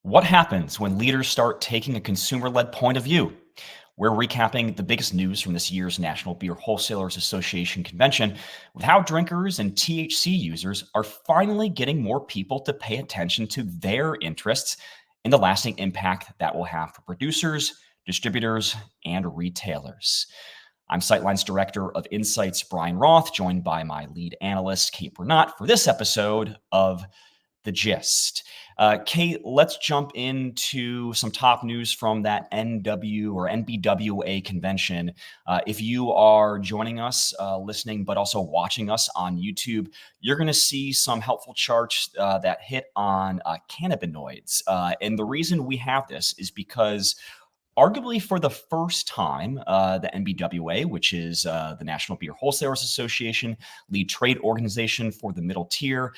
What happens when leaders start taking a consumer-led point of view? We're recapping the biggest news from this year's National Beer Wholesalers Association convention with how drinkers and THC users are finally getting more people to pay attention to their interests and the lasting impact that will have for producers, distributors, and retailers. I'm Sightlines Director of Insights, Brian Roth, joined by my lead analyst, Kate Bernat, for this episode of The Gist. Kate, let's jump into some top news from that NW or NBWA convention. If you are joining us, listening, but also watching us on YouTube, you're going to see some helpful charts that hit on cannabinoids. And the reason we have this is because arguably for the first time, the NBWA, which is the National Beer Wholesalers Association, lead trade organization for the middle tier,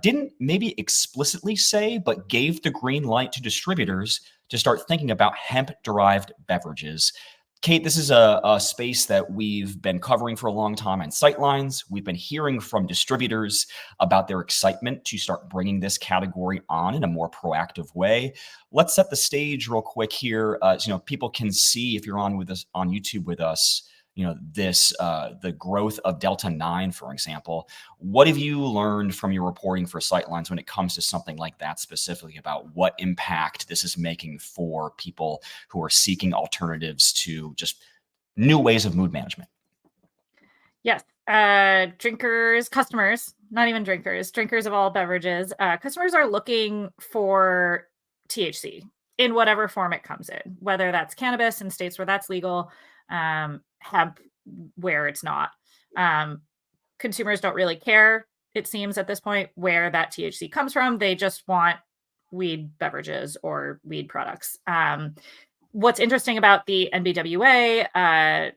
didn't maybe explicitly say, but gave the green light to distributors to start thinking about hemp-derived beverages. Kate, this is a space that we've been covering for a long time on Sightlines. We've been hearing from distributors about their excitement to start bringing this category on in a more proactive way. Let's set the stage real quick here. So, people can see if you're on with us on YouTube with us, this the growth of Delta 9, for example. What have you learned from your reporting for Sightlines when it comes to something like that, specifically about what impact this is making for people who are seeking alternatives to just new ways of mood management? Yes. Customers, not even drinkers of all beverages, customers are looking for THC in whatever form it comes in, whether that's cannabis in states where that's legal, hemp where it's not. Consumers don't really care, it seems at this point, where that THC comes from. They just want weed beverages or weed products. What's interesting about the NBWA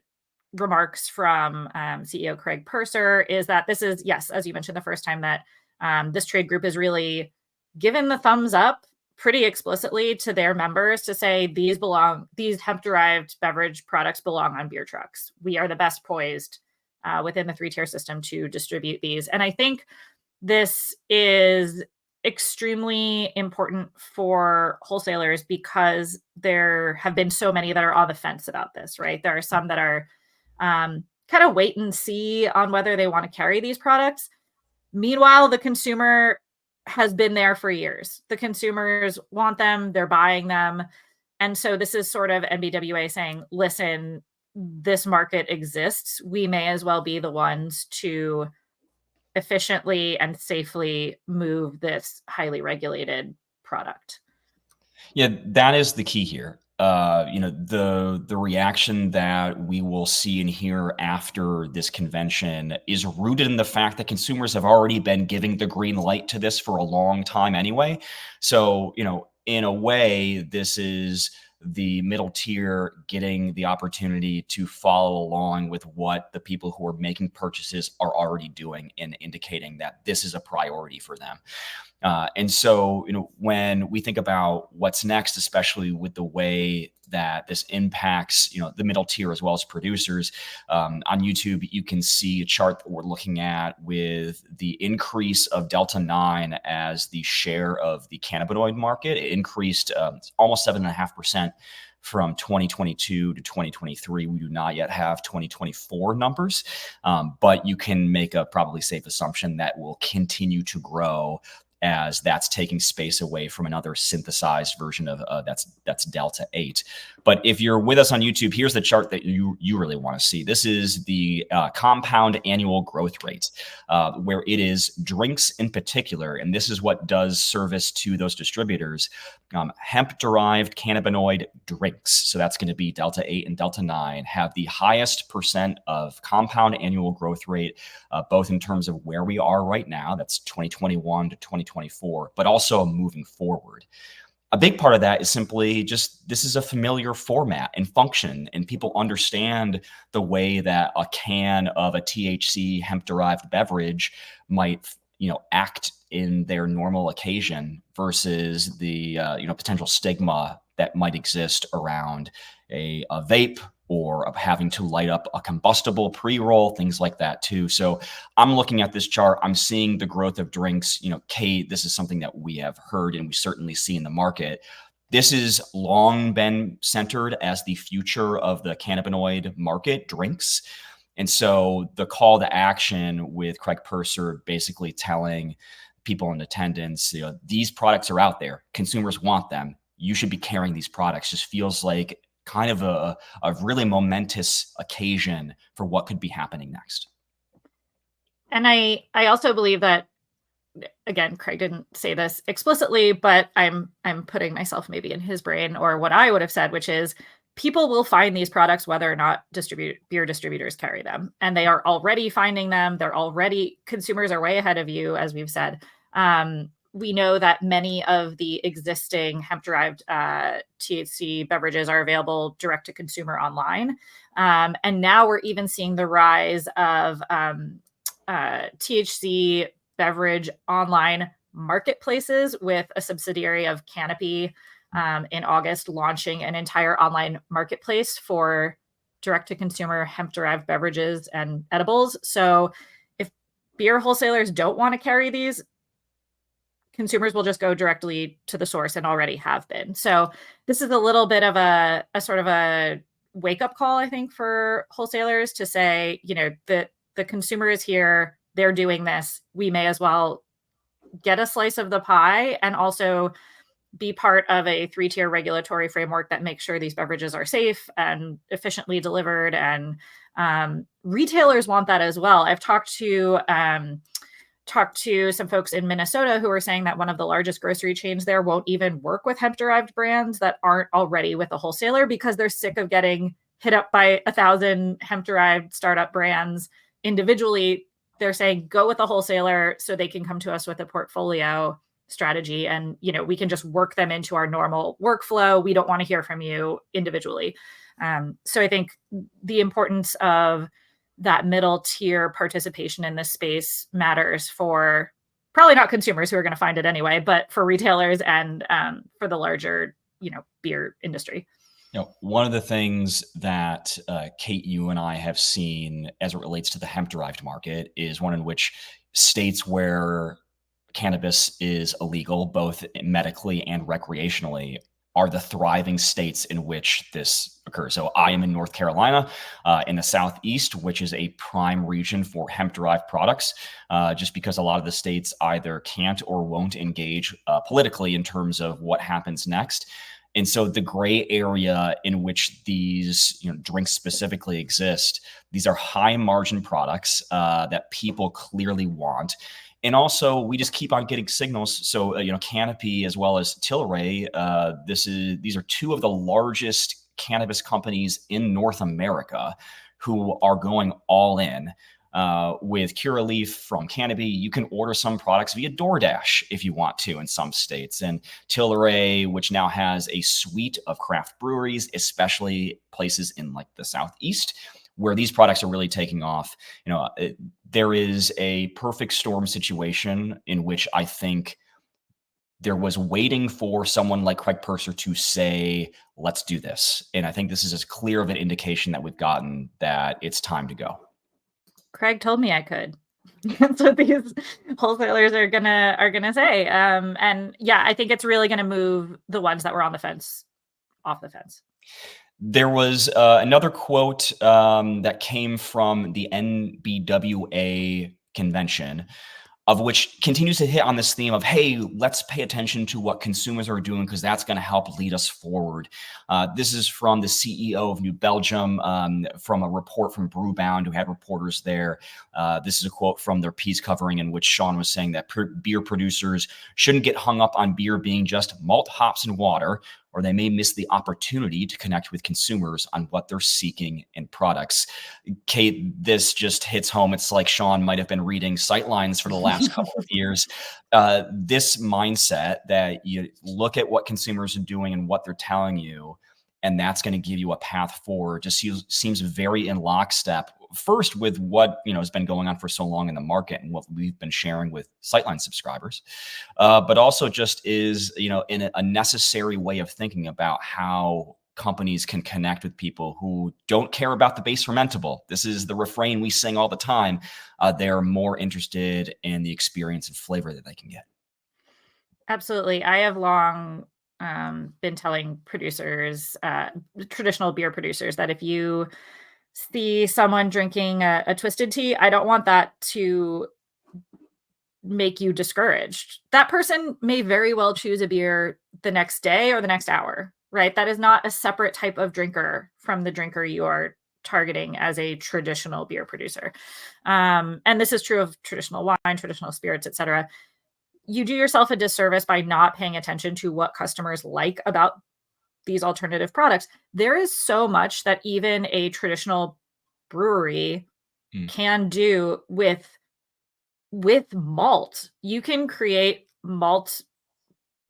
remarks from CEO Craig Purser is that this is, yes, as you mentioned, the first time that this trade group is really given the thumbs up pretty explicitly to their members to say these hemp-derived beverage products belong on beer trucks. We are the best poised within the three-tier system to distribute these. And I think this is extremely important for wholesalers because there have been so many that are on the fence about this, right? There are some that are kind of wait and see on whether they want to carry these products. Meanwhile, the consumer has been there for years. The consumers want them, they're buying them. And so this is sort of NBWA saying, listen, this market exists. We may as well be the ones to efficiently and safely move this highly regulated product. Yeah, that is the key here. The reaction that we will see and hear after this convention is rooted in the fact that consumers have already been giving the green light to this for a long time anyway. So, in a way, this is the middle tier getting the opportunity to follow along with what the people who are making purchases are already doing and indicating that this is a priority for them. And so, when we think about what's next, especially with the way that this impacts, the middle tier as well as producers, on YouTube, you can see a chart that we're looking at with the increase of Delta 9 as the share of the cannabinoid market. It increased almost 7.5% from 2022 to 2023. We do not yet have 2024 numbers, but you can make a probably safe assumption that will continue to grow as that's taking space away from another synthesized version of that's Delta 8. But if you're with us on YouTube, here's the chart that you really want to see. This is the compound annual growth rate, where it is drinks in particular, and this is what does service to those distributors. Hemp-derived cannabinoid drinks, so that's going to be Delta 8 and Delta 9, have the highest percent of compound annual growth rate, both in terms of where we are right now, that's 2021 to 2024, but also moving forward. A big part of that is simply just this is a familiar format and function, and people understand the way that a can of a THC hemp-derived beverage might, act in their normal occasion versus the potential stigma that might exist around a vape or of having to light up a combustible pre-roll, things like that too. So I'm looking at this chart, I'm seeing the growth of drinks. Kate, this is something that we have heard and we certainly see in the market. This has long been centered as the future of the cannabinoid market, drinks. And so the call to action with Craig Purser basically telling people in attendance, these products are out there. Consumers want them. You should be carrying these products. Just feels like kind of a really momentous occasion for what could be happening next. And I also believe that, again, Craig didn't say this explicitly, but I'm putting myself maybe in his brain, or what I would have said, which is people will find these products whether or not beer distributors carry them. And they are already finding them. Consumers are way ahead of you, as we've said. We know that many of the existing hemp-derived THC beverages are available direct to consumer online. And now we're even seeing the rise of THC beverage online marketplaces, with a subsidiary of Canopy in August launching an entire online marketplace for direct-to-consumer hemp-derived beverages and edibles. So if beer wholesalers don't want to carry these, consumers will just go directly to the source, and already have been. So this is a little bit of a sort of a wake-up call, I think, for wholesalers to say, the consumer is here, they're doing this, we may as well get a slice of the pie, and also be part of a 3-tier regulatory framework that makes sure these beverages are safe and efficiently delivered. And retailers want that as well. I've talked to some folks in Minnesota who are saying that one of the largest grocery chains there won't even work with hemp-derived brands that aren't already with a wholesaler, because they're sick of getting hit up by 1,000 hemp-derived startup brands individually. They're saying, go with a wholesaler so they can come to us with a portfolio strategy, and we can just work them into our normal workflow. We don't want to hear from you individually. So I think the importance of that middle tier participation in this space matters for probably not consumers who are going to find it anyway, but for retailers and for the larger beer industry. One of the things that Kate, you and I have seen as it relates to the hemp-derived market is one in which states where cannabis is illegal, both medically and recreationally, are the thriving states in which this occurs. So I am in North Carolina, in the Southeast, which is a prime region for hemp-derived products, just because a lot of the states either can't or won't engage politically in terms of what happens next. And so the gray area in which these drinks specifically exist, these are high margin products that people clearly want. And also, we just keep on getting signals. So, Canopy as well as Tilray, these are two of the largest cannabis companies in North America who are going all in. With Curaleaf from Canopy, you can order some products via DoorDash if you want to in some states. And Tilray, which now has a suite of craft breweries, especially places in like the Southeast, where these products are really taking off. There is a perfect storm situation in which I think there was waiting for someone like Craig Purser to say, let's do this. And I think this is as clear of an indication that we've gotten that it's time to go. Craig told me I could. That's what these wholesalers are gonna say. And yeah, I think it's really gonna move the ones that were on the fence off the fence. There was another quote that came from the NBWA convention, of which continues to hit on this theme of, hey, let's pay attention to what consumers are doing because that's going to help lead us forward. This is from the CEO of New Belgium, from a report from Brewbound, who had reporters there. This is a quote from their piece covering in which Sean was saying that beer producers shouldn't get hung up on beer being just malt, hops, and water, or they may miss the opportunity to connect with consumers on what they're seeking in products. Kate, this just hits home. It's like Sean might have been reading Sightlines for the last couple of years. This mindset that you look at what consumers are doing and what they're telling you, and that's going to give you a path forward, just seems very in lockstep. First, with what has been going on for so long in the market and what we've been sharing with Sightlines subscribers, but also just is in a necessary way of thinking about how companies can connect with people who don't care about the base fermentable. This is the refrain we sing all the time. They're more interested in the experience and flavor that they can get. Absolutely. I have long been telling producers, traditional beer producers, that if you see someone drinking a twisted tea, I don't want that to make you discouraged. That person may very well choose a beer the next day or the next hour, right? That is not a separate type of drinker from the drinker you are targeting as a traditional beer producer. And this is true of traditional wine, traditional spirits, etc. You do yourself a disservice by not paying attention to what customers like about these alternative products. There is so much that even a traditional brewery Mm. can do with malt. You can create malt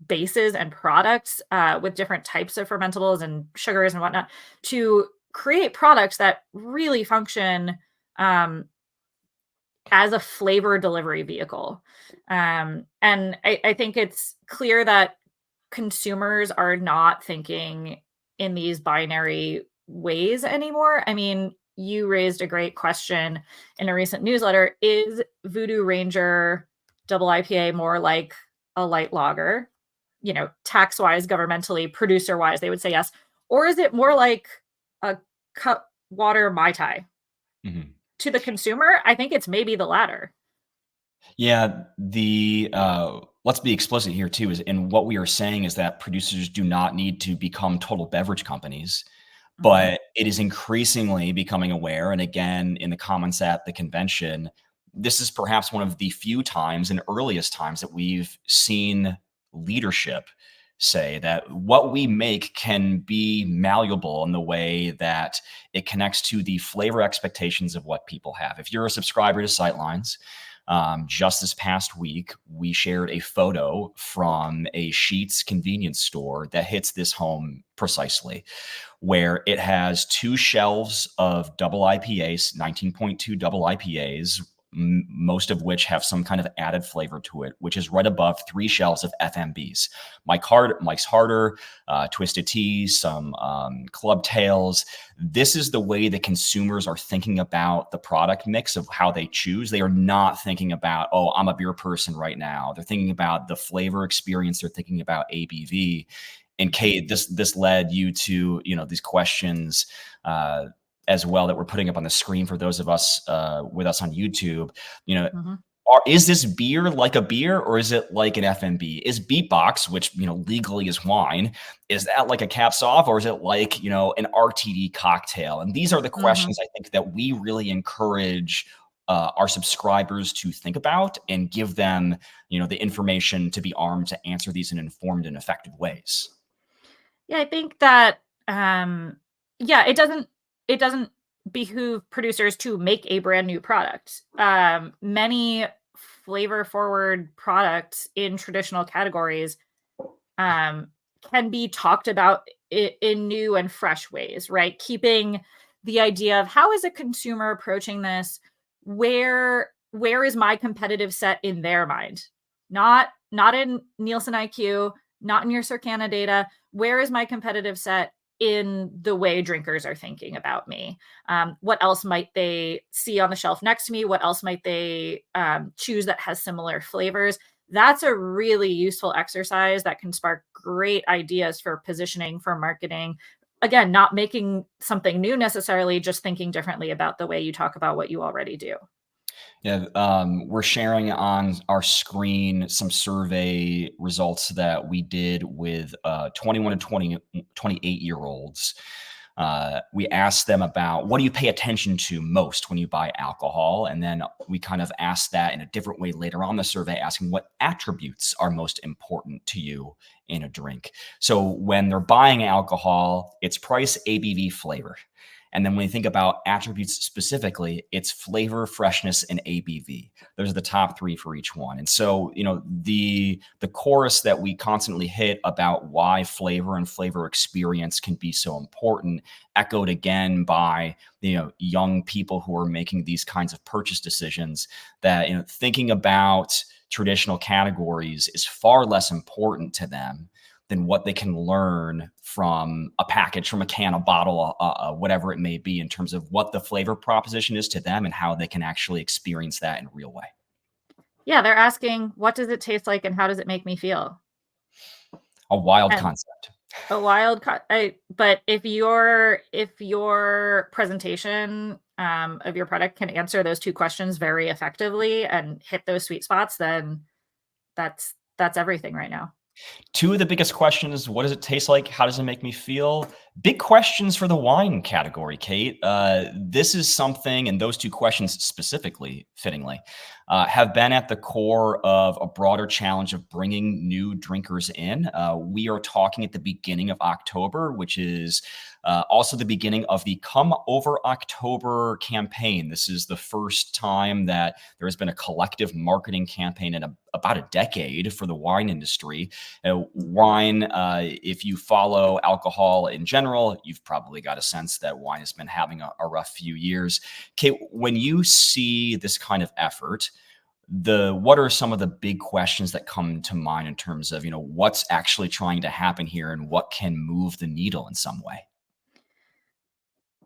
bases and products with different types of fermentables and sugars and whatnot to create products that really function as a flavor delivery vehicle. And I think it's clear that consumers are not thinking in these binary ways anymore. I mean, you raised a great question in a recent newsletter. Is Voodoo Ranger double IPA more like a light lager? You know, tax wise, governmentally, producer wise, they would say yes. Or is it more like a cut water Mai Tai? Mhm. To the consumer, I think it's maybe the latter. Yeah, let's be explicit here too, is and what we are saying is that producers do not need to become total beverage companies, Mhm. but it is increasingly becoming aware, and again, in the comments at the convention, this is perhaps one of the few times and earliest times that we've seen leadership say that what we make can be malleable in the way that it connects to the flavor expectations of what people have. If you're a subscriber to Sightlines, just this past week, we shared a photo from a Sheetz convenience store that hits this home precisely, where it has 2 shelves of double IPAs, 19.2 double IPAs, most of which have some kind of added flavor to it, which is right above 3 shelves of FMBs. Mike's Harder, Twisted Tea, some Club Tales. This is the way that consumers are thinking about the product mix of how they choose. They are not thinking about, oh, I'm a beer person right now. They're thinking about the flavor experience. They're thinking about ABV. And Kate, this led you to these questions as well that we're putting up on the screen for those of us with us on YouTube. You know, Mhm. is this beer like a beer or is it like an FMB? Is Beatbox, which legally is wine, is that like a caps off or is it like an RTD cocktail? And these are the Mhm. questions I think that we really encourage our subscribers to think about and give them the information to be armed to answer these in informed and effective ways. Yeah, I think that yeah, it doesn't behoove producers to make a brand new product. Many flavor forward products in traditional categories um can be talked about in new and fresh ways, right? Keeping the idea of how is a consumer approaching this? Where is my competitive set in their mind? Not in Nielsen IQ, not in your Circana data. Where is my competitive set in the way drinkers are thinking about me? What else might they see on the shelf next to me? What else might they choose that has similar flavors? That's a really useful exercise that can spark great ideas for positioning, for marketing. Again, not making something new necessarily, just thinking differently about the way you talk about what you already do. Yeah, we're sharing on our screen some survey results that we did with 21 and 28-year-olds. We asked them about what do you pay attention to most when you buy alcohol? And then we kind of asked that in a different way later on the survey, asking what attributes are most important to you in a drink. So when they're buying alcohol, it's price, ABV, flavor. And then when you think about attributes specifically, it's flavor, freshness, and ABV. Those are the top 3 for each one. And so, the chorus that we constantly hit about why flavor and flavor experience can be so important, echoed again by young people who are making these kinds of purchase decisions, that thinking about traditional categories is far less important to them than what they can learn from a package, from a can, a bottle, whatever it may be, in terms of what the flavor proposition is to them and how they can actually experience that in a real way. Yeah, they're asking, "What does it taste like and how does it make me feel?" A wild And concept. a but if your presentation, of your product can answer those 2 questions very effectively and hit those sweet spots, then that's everything right now. Two of the biggest questions: what does it taste like? How does it make me feel? Big questions for the wine category, Kate. This is something, and those two questions specifically, fittingly, have been at the core of a broader challenge of bringing new drinkers in. We are talking at the beginning of October, which is also the beginning of the Come Over October campaign. This is the first time that there has been a collective marketing campaign in about a decade for the wine industry. Wine, if you follow alcohol in general, you've probably got a sense that wine has been having a rough few years. Kate, when you see this kind of effort, what are some of the big questions that come to mind in terms of, what's actually trying to happen here and what can move the needle in some way?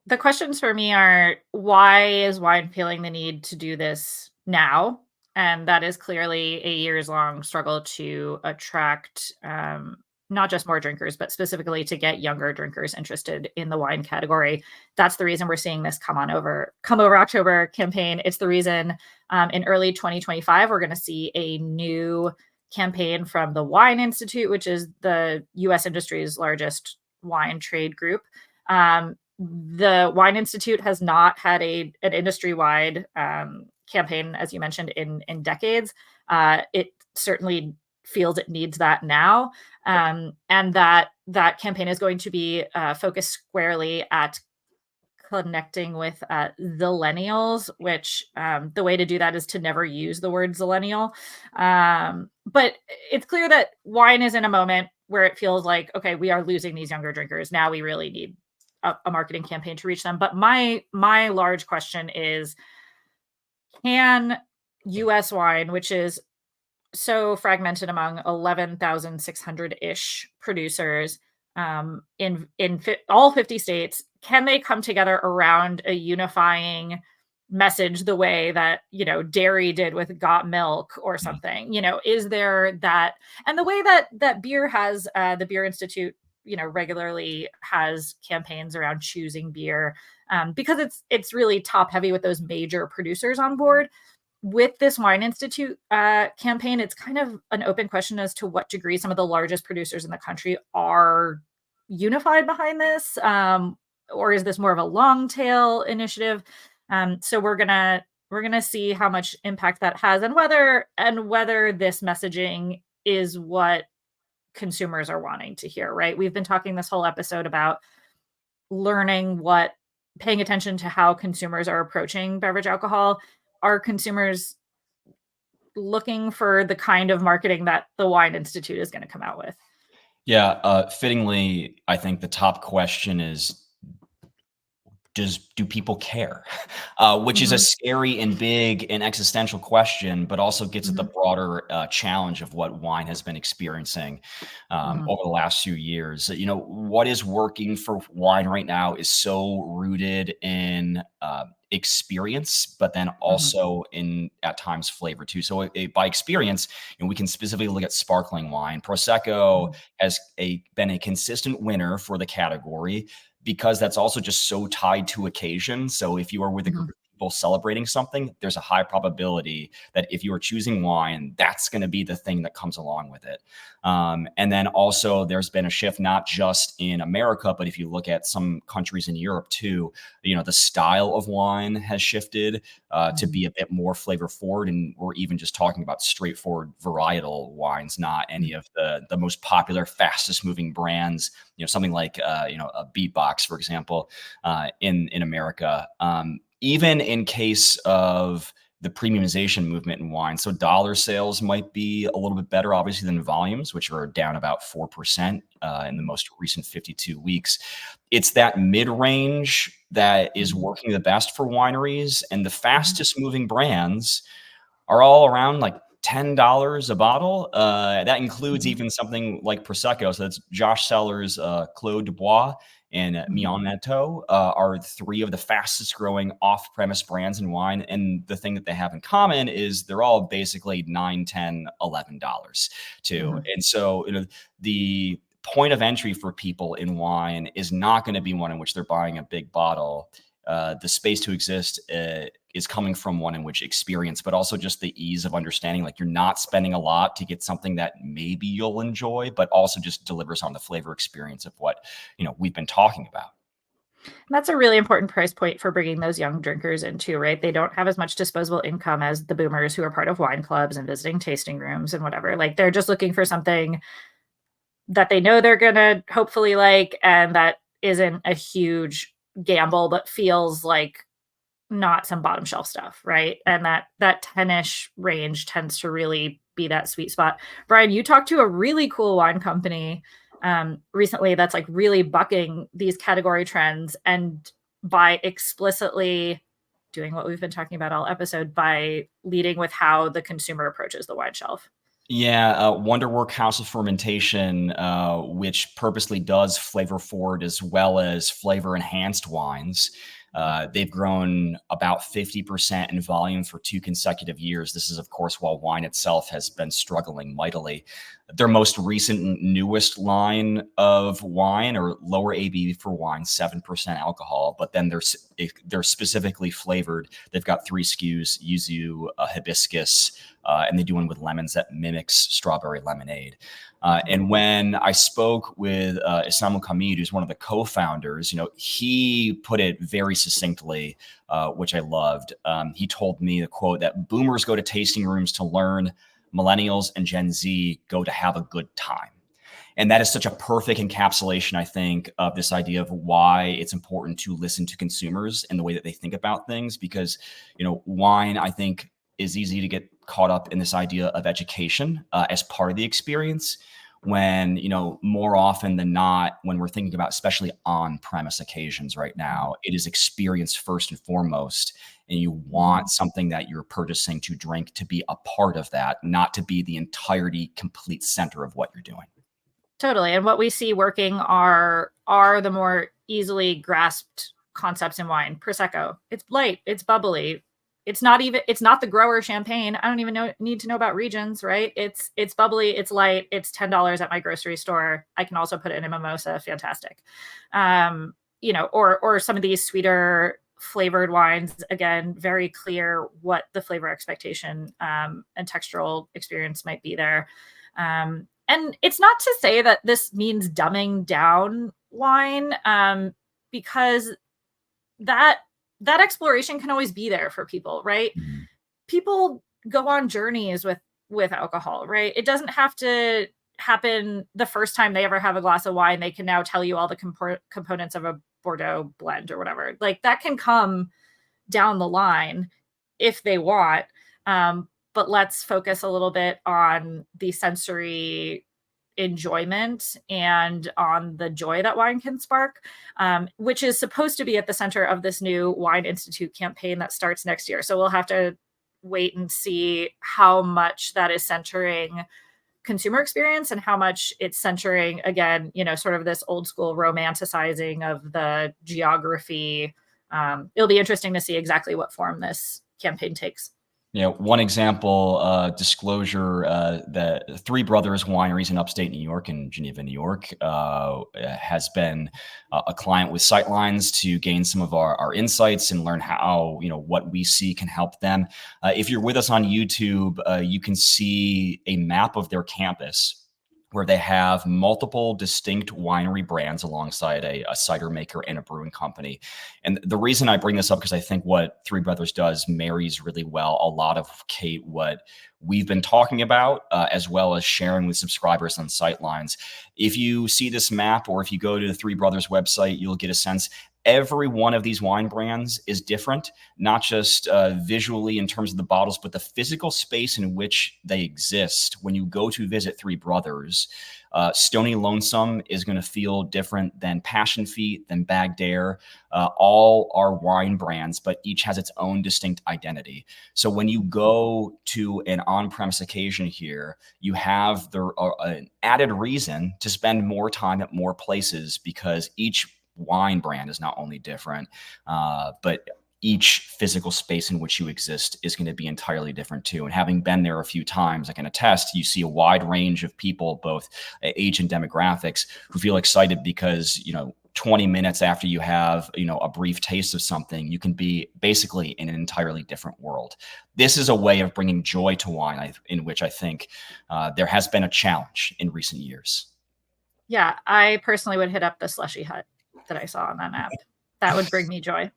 The questions for me are, why is wine feeling the need to do this now? And that is clearly a years-long struggle to attract, not just more drinkers, but specifically to get younger drinkers interested in the wine category. That's the reason we're seeing this Come Over October campaign. It's the reason, in early 2025, we're gonna see a new campaign from the Wine Institute, which is the US industry's largest wine trade group. The Wine Institute has not had an industry-wide, campaign, as you mentioned, in decades. It certainly feels it needs that now, and that campaign is going to be, focused squarely at connecting with, Zillennials, which, the way to do that is to never use the word Zillennial. But it's clear that wine is in a moment where it feels like, okay, we are losing these younger drinkers. Now we really need a marketing campaign to reach them. But my large question is, can US wine, which is so fragmented among 11,600-ish producers, all 50 states, can they come together around a unifying message the way that, dairy did with Got Milk or Mm. something? Is there that, and the way that beer has, the Beer Institute, regularly has campaigns around choosing beer, because it's really top heavy with those major producers on board. With this Wine Institute, campaign, it's kind of an open question as to what degree some of the largest producers in the country are unified behind this, or is this more of a long tail initiative? So we're gonna see how much impact that has, and whether this messaging is what consumers are wanting to hear. Right? We've been talking this whole episode about paying attention to how consumers are approaching beverage alcohol. Are consumers looking for the kind of marketing that the Wine Institute is going to come out with? Yeah, fittingly, I think the top question is, do people care? Which is a Mhm, scary and big and existential question, but also gets at the mhm, broader challenge of what wine has been experiencing mhm, over the last few years. What is working for wine right now is so rooted in experience, but then mhm, also in at times flavor too. So by experience, we can specifically look at sparkling wine. Prosecco mhm, has been a consistent winner for the category, because that's also just so tied to occasion. So if you are with a group mhm, of people celebrating something, there's a high probability that if you are choosing wine, that's going to be the thing that comes along with it. And then also there's been a shift, not just in America, but if you look at some countries in Europe too, the style of wine has shifted to mhm, be a bit more flavor forward. And we're even just talking about straightforward varietal wines, not any mhm, of the most popular, fastest moving brands, something like a beatbox, for example, in America. Even in case of the premiumization movement in wine, so dollar sales might be a little bit better, obviously, than volumes, which are down about 4% in the mhm, most recent 52 weeks. It's that mid range that is mhm, working the best for wineries, and the mhm. fastest moving brands are all around like $10 a bottle. That includes even something like Prosecco. So that's Josh Seller's Clos du Bois and Mion Neto are three of the fastest growing off-premise brands in wine. And the thing that they have in common is they're all basically $9, $10, $11 too. And so, the point of entry for people in wine is not going to be one in which they're buying a big bottle. The space to exist is coming from one in which experience, but also just the ease of understanding. Like, you're not spending a lot to get something that maybe you'll enjoy, but also just delivers on the flavor experience of what, we've been talking about. That's a really important price point for bringing those young drinkers into, right? They don't have as much disposable income as the boomers who are part of wine clubs and visiting tasting rooms and whatever. Like, they're just looking for something that they know they're going to hopefully like, and that isn't a huge gamble, but feels like not some bottom shelf stuff, right? And that 10-ish range tends to really be that sweet spot. Brian, you talked to a really cool wine company recently that's like really bucking these category trends, and by explicitly doing what we've been talking about all episode, by leading with how the consumer approaches the wine shelf. Yeah, Wonderwork House of Fermentation, which purposely does flavor forward as well as flavor enhanced wines. They've grown about 50% in volume for 2 consecutive years. This is, of course, while wine itself has been struggling mightily. Their most recent and newest line of wine, or lower ABV for wine, 7% alcohol, but then they're specifically flavored. They've got 3 SKUs: yuzu, hibiscus, and they do one with lemons that mimics strawberry lemonade. And when I spoke with Isamu Kamid, who's one of the co-founders, he put it very succinctly, which I loved. He told me the quote that boomers go to tasting rooms to learn, millennials and Gen Z go to have a good time. And that is such a perfect encapsulation, I think, of this idea of why it's important to listen to consumers and the way that they think about things. Because, wine, I think, is easy to get caught up in this idea of education as part of the experience, when, more often than not, when we're thinking about especially on-premise occasions right now, it is experience first and foremost. And you want something that you're purchasing to drink to be a part of that, not to be the entirety, complete center of what you're doing. Totally. And what we see working are the more easily grasped concepts in wine. Prosecco, it's light, it's bubbly. It's not the grower champagne. I don't even need to know about regions, right? It's bubbly, it's light, it's $10 at my grocery store. I can also put it in a mimosa. Fantastic. Or some of these sweeter flavored wines, again, very clear what the flavor expectation and textural experience might be there. And it's not to say that this means dumbing down wine, because that exploration can always be there for people, right? Mm-hmm. People go on journeys with alcohol, right? It doesn't have to happen the first time they ever have a glass of wine. They can now tell you all the components of a Bordeaux blend or whatever. Like, that can come down the line if they want. But let's focus a little bit on the sensory enjoyment and on the joy that wine can spark, which is supposed to be at the center of this new Wine Institute campaign that starts next year. So we'll have to wait and see how much that is centering consumer experience and how much it's centering, again, sort of this old school romanticizing of the geography. It'll be interesting to see exactly what form this campaign takes. One example, disclosure, the Three Brothers Wineries in upstate New York and Geneva, New York, has been a client with Sightlines to gain some of our insights and learn how, what we see can help them. If you're with us on YouTube, you can see a map of their campus, where they have multiple distinct winery brands alongside a cider maker and a brewing company. And the reason I bring this up, because I think what Three Brothers does marries really well a lot of, Kate, what we've been talking about, as well as sharing with subscribers on Sightlines. If you see this map, or if you go to the Three Brothers website, you'll get a sense. every one of these wine brands is different, not just visually in terms of the bottles, but the physical space in which they exist. When you go to visit Three Brothers, Stony Lonesome is going to feel different than Passion Feet, than Bagged Air. All are wine brands, but each has its own distinct identity. So when you go to an on-premise occasion here, you have an added reason to spend more time at more places, because each wine brand is not only different, but each physical space in which you exist is going to be entirely different too. And having been there a few times, I can attest, you see a wide range of people, both age and demographics, who feel excited because, 20 minutes after you have, a brief taste of something, you can be basically in an entirely different world. This is a way of bringing joy to wine, in which I think there has been a challenge in recent years. Yeah, I personally would hit up the Slushy Hut that I saw on that map. That would bring me joy.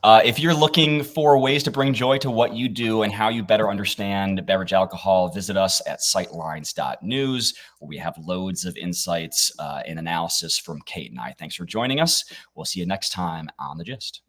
If you're looking for ways to bring joy to what you do and how you better understand beverage alcohol, visit us at sightlines.news, where we have loads of insights and analysis from Kate and I. Thanks for joining us. We'll see you next time on The Gist.